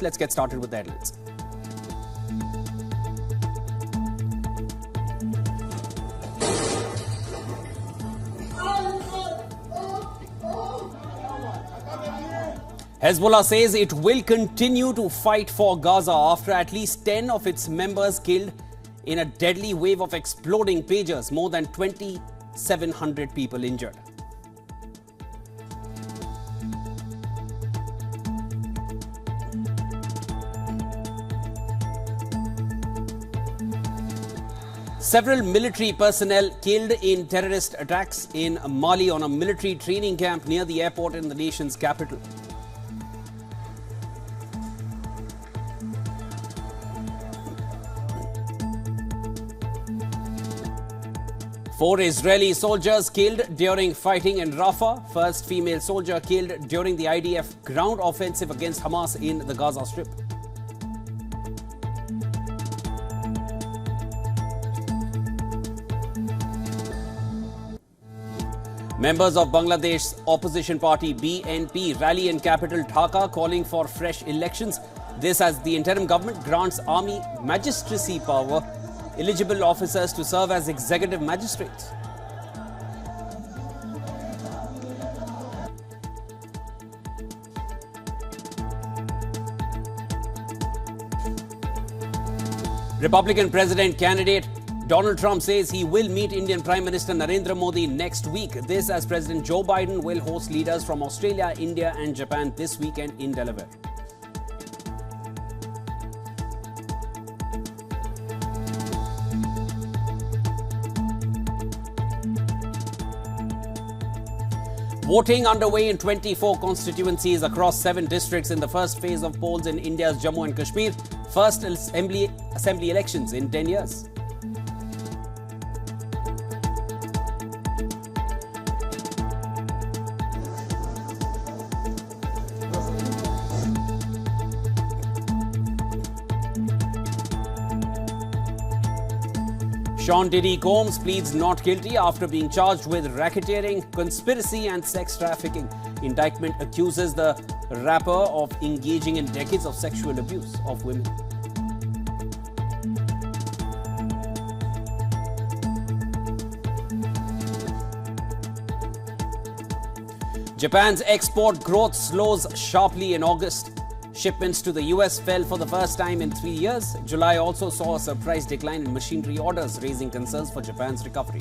Let's get started with the headlines. Hezbollah says it will continue to fight for Gaza after at least 10 of its members killed in a deadly wave of exploding pagers, more than 2,700 people injured. Several military personnel killed in terrorist attacks in Mali on a military training camp near the airport in the nation's capital. Four Israeli soldiers killed during fighting in Rafah. First female soldier killed during the IDF ground offensive against Hamas in the Gaza Strip. Members of Bangladesh's opposition party BNP rally in capital Dhaka calling for fresh elections. This as the interim government grants army magistracy power eligible officers to serve as executive magistrates. Republican president candidate Donald Trump says he will meet Indian Prime Minister Narendra Modi next week. This as President Joe Biden will host leaders from Australia, India and Japan this weekend in Delaware. Voting underway in 24 constituencies across 7 districts in the first phase of polls in India's Jammu and Kashmir. First assembly elections in 10 years. Diddy Combs pleads not guilty after being charged with racketeering, conspiracy and sex trafficking. Indictment accuses the rapper of engaging in decades of sexual abuse of women. Japan's export growth slows sharply in August. Shipments to the US fell for the first time in 3 years. July also saw a surprise decline in machinery orders, raising concerns for Japan's recovery.